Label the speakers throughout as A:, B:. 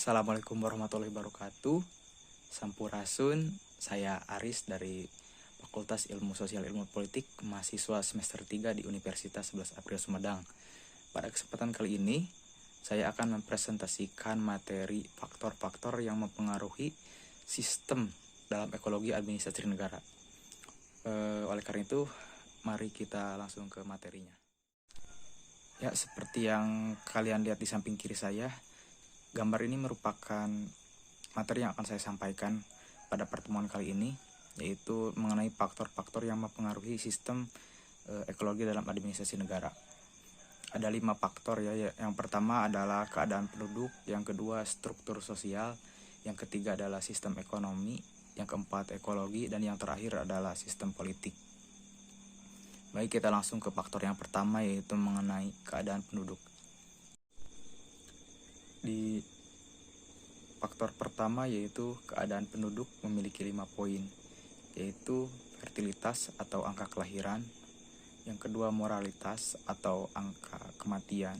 A: Assalamualaikum warahmatullahi wabarakatuh. Sampurasun, saya Aris dari Fakultas Ilmu Sosial Ilmu Politik, mahasiswa semester 3 di Universitas 11 April Sumedang. Pada kesempatan kali ini, saya akan mempresentasikan materi faktor-faktor yang mempengaruhi sistem dalam ekologi administrasi negara. Oleh karena itu, mari kita langsung ke materinya. Ya, seperti yang kalian lihat di samping kiri saya, gambar ini merupakan materi yang akan saya sampaikan pada pertemuan kali ini, yaitu mengenai faktor-faktor yang mempengaruhi sistem ekologi dalam administrasi negara. Ada 5 faktor ya. Yang pertama adalah keadaan penduduk, yang kedua struktur sosial, yang ketiga adalah sistem ekonomi, yang keempat ekologi, dan yang terakhir adalah sistem politik. Baik, kita langsung ke faktor yang pertama, yaitu mengenai keadaan penduduk. Di faktor pertama yaitu keadaan penduduk memiliki 5 poin, yaitu fertilitas atau angka kelahiran, yang kedua moralitas atau angka kematian,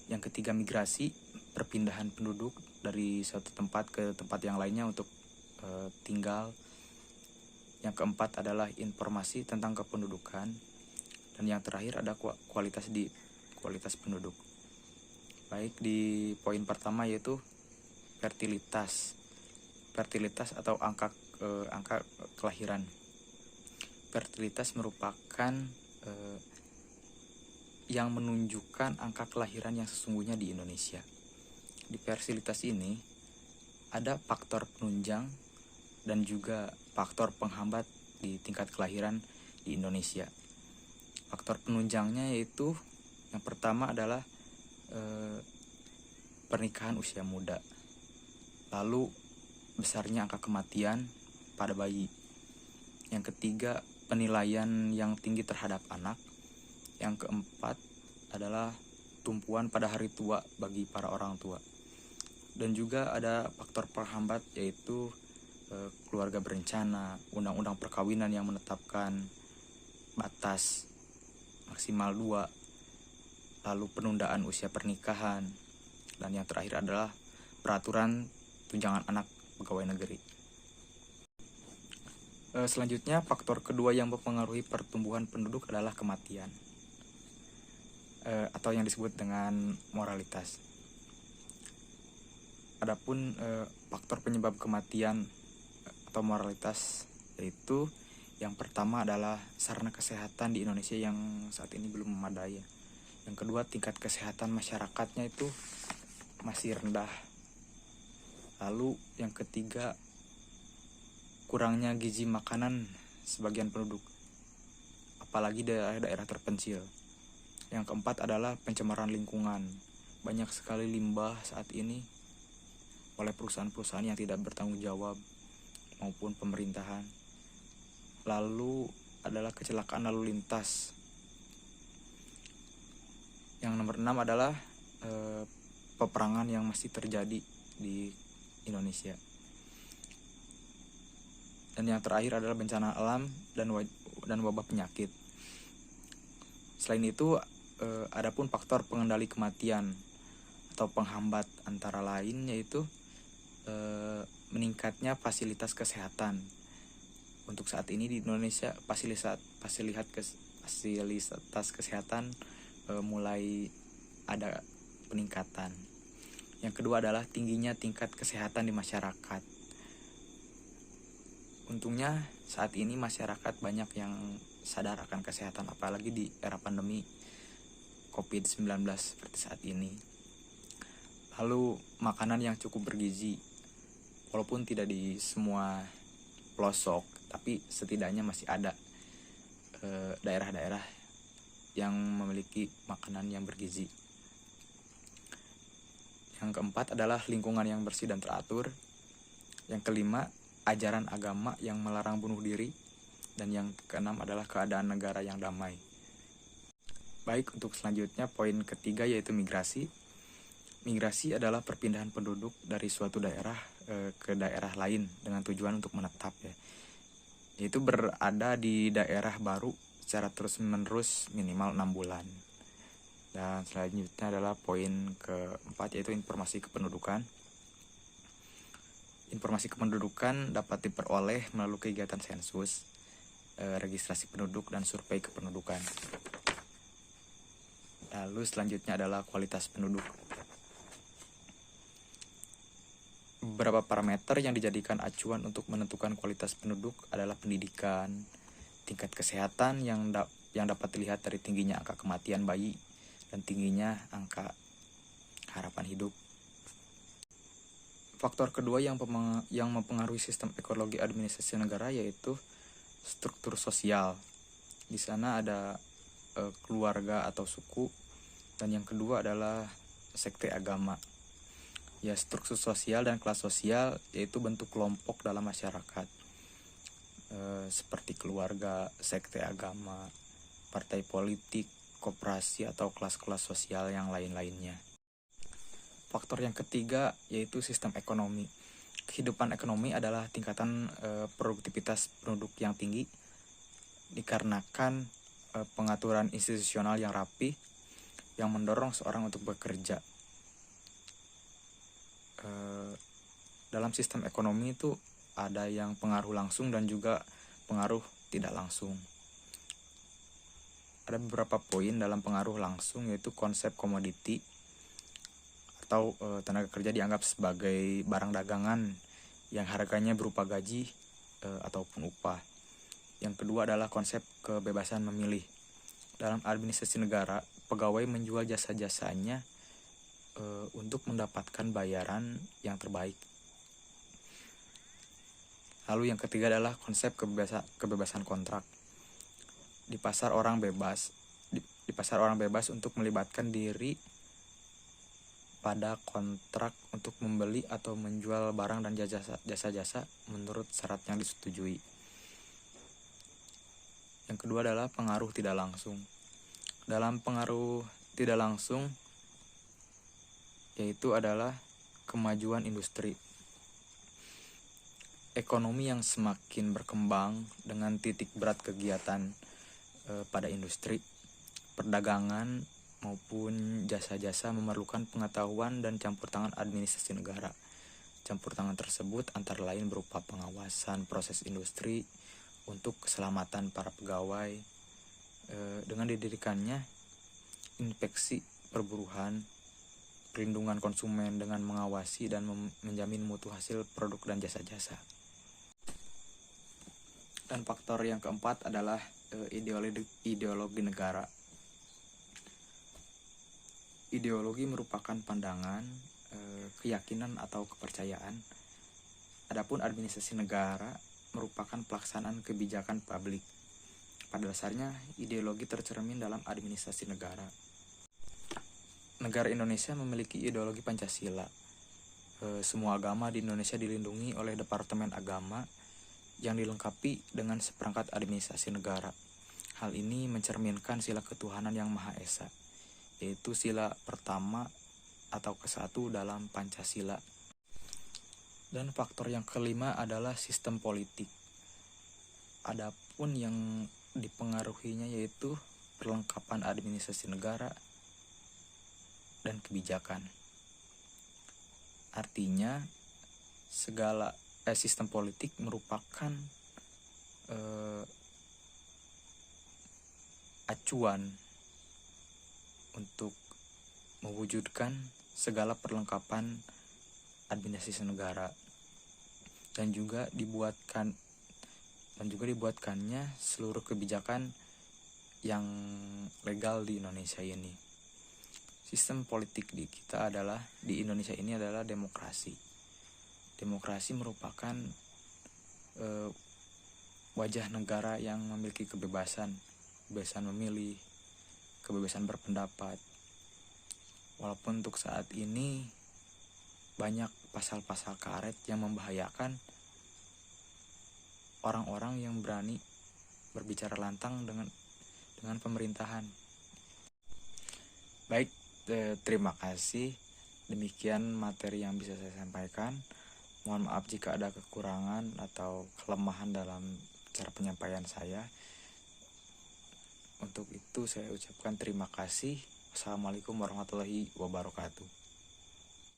A: yang ketiga migrasi, perpindahan penduduk dari suatu tempat ke tempat yang lainnya untuk tinggal, yang keempat adalah informasi tentang kependudukan, dan yang terakhir ada kualitas penduduk. Baik, di poin pertama yaitu fertilitas atau angka kelahiran. Fertilitas merupakan yang menunjukkan angka kelahiran yang sesungguhnya di Indonesia. Di fertilitas ini ada faktor penunjang dan juga faktor penghambat di tingkat kelahiran di Indonesia. Faktor penunjangnya yaitu yang pertama adalah pernikahan usia muda, lalu besarnya angka kematian pada bayi, yang ketiga penilaian yang tinggi terhadap anak, yang keempat adalah tumpuan pada hari tua bagi para orang tua, dan juga ada faktor penghambat yaitu keluarga berencana, undang-undang perkawinan yang menetapkan batas maksimal 2, lalu penundaan usia pernikahan, dan yang terakhir adalah peraturan tunjangan anak pegawai negeri. Selanjutnya, faktor kedua yang mempengaruhi pertumbuhan penduduk adalah kematian, atau yang disebut dengan moralitas. Adapun faktor penyebab kematian atau moralitas yaitu yang pertama adalah sarana kesehatan di Indonesia yang saat ini belum memadai. Yang kedua, tingkat kesehatan masyarakatnya itu masih rendah. Lalu yang ketiga, kurangnya gizi makanan sebagian penduduk, apalagi daerah-daerah terpencil. Yang keempat adalah pencemaran lingkungan. Banyak sekali limbah saat ini oleh perusahaan-perusahaan yang tidak bertanggung jawab maupun pemerintahan. Lalu adalah kecelakaan lalu lintas. Yang nomor 6 adalah peperangan yang masih terjadi di Indonesia. Dan yang terakhir adalah bencana alam dan wabah penyakit. Selain itu, adapun faktor pengendali kematian atau penghambat antara lain yaitu meningkatnya fasilitas kesehatan. Untuk saat ini di Indonesia fasilitas kesehatan mulai ada peningkatan. Yang kedua adalah tingginya tingkat kesehatan di masyarakat. Untungnya saat ini masyarakat banyak yang sadar akan kesehatan, apalagi di era pandemi COVID-19 seperti saat ini. Lalu makanan yang cukup bergizi, walaupun tidak di semua pelosok, tapi setidaknya masih ada daerah-daerah yang memiliki makanan yang bergizi. Yang keempat adalah lingkungan yang bersih dan teratur. Yang kelima, ajaran agama yang melarang bunuh diri. Dan yang keenam adalah keadaan negara yang damai. Baik, untuk selanjutnya poin ketiga yaitu migrasi. Migrasi adalah perpindahan penduduk dari suatu daerah ke daerah lain dengan tujuan untuk menetap ya. Yaitu berada di daerah baru secara terus-menerus minimal 6 bulan. Dan selanjutnya adalah poin keempat yaitu informasi kependudukan. Informasi kependudukan dapat diperoleh melalui kegiatan sensus, registrasi penduduk, dan survei kependudukan. Lalu selanjutnya adalah kualitas penduduk. Beberapa parameter yang dijadikan acuan untuk menentukan kualitas penduduk adalah pendidikan, tingkat kesehatan yang dapat dilihat dari tingginya angka kematian bayi dan tingginya angka harapan hidup. Faktor kedua yang mempengaruhi sistem ekologi administrasi negara yaitu struktur sosial. Di sana ada keluarga atau suku, dan yang kedua adalah sekte agama. Ya, struktur sosial dan kelas sosial yaitu bentuk kelompok dalam masyarakat, seperti keluarga, sekte agama, partai politik, koperasi, atau kelas-kelas sosial yang lain-lainnya. Faktor yang ketiga yaitu sistem ekonomi. Kehidupan ekonomi adalah tingkatan produktivitas penduduk yang tinggi dikarenakan pengaturan institusional yang rapi yang mendorong seorang untuk bekerja. Dalam sistem ekonomi itu ada yang pengaruh langsung dan juga pengaruh tidak langsung. Ada beberapa poin dalam pengaruh langsung, yaitu konsep komoditi atau tenaga kerja dianggap sebagai barang dagangan yang harganya berupa gaji ataupun upah. Yang kedua adalah konsep kebebasan memilih. Dalam administrasi negara, pegawai menjual jasa-jasanya untuk mendapatkan bayaran yang terbaik. Lalu yang ketiga adalah konsep kebebasan kontrak. Di pasar orang bebas untuk melibatkan diri pada kontrak untuk membeli atau menjual barang dan jasa-jasa menurut syarat yang disetujui. Yang kedua adalah pengaruh tidak langsung. Dalam pengaruh tidak langsung yaitu adalah kemajuan industri. Ekonomi yang semakin berkembang dengan titik berat kegiatan pada industri, perdagangan maupun jasa-jasa memerlukan pengetahuan dan campur tangan administrasi negara. Campur tangan tersebut antara lain berupa pengawasan proses industri untuk keselamatan para pegawai, dengan didirikannya inspeksi perburuhan, perlindungan konsumen dengan mengawasi dan menjamin mutu hasil produk dan jasa-jasa. Dan faktor yang keempat adalah ideologi negara. Ideologi merupakan pandangan, keyakinan atau kepercayaan. Adapun administrasi negara merupakan pelaksanaan kebijakan publik. Pada dasarnya, ideologi tercermin dalam administrasi negara. Negara Indonesia memiliki ideologi Pancasila. Semua agama di Indonesia dilindungi oleh Departemen Agama yang dilengkapi dengan seperangkat administrasi negara. Hal ini mencerminkan sila ketuhanan yang Maha Esa, yaitu sila pertama atau ke-1 dalam Pancasila. Dan faktor yang kelima adalah sistem politik. Adapun yang dipengaruhinya yaitu perlengkapan administrasi negara dan kebijakan. Artinya sistem politik merupakan acuan untuk mewujudkan segala perlengkapan administrasi negara, dan juga dibuatkannya seluruh kebijakan yang legal di Indonesia ini. Sistem politik di Indonesia ini adalah demokrasi. Demokrasi merupakan wajah negara yang memiliki kebebasan memilih, kebebasan berpendapat. Walaupun untuk saat ini banyak pasal-pasal karet yang membahayakan orang-orang yang berani berbicara lantang dengan pemerintahan. Baik, terima kasih. Demikian materi yang bisa saya sampaikan. Mohon maaf jika ada kekurangan atau kelemahan dalam cara penyampaian saya. Untuk itu saya ucapkan terima kasih. Wassalamualaikum warahmatullahi wabarakatuh.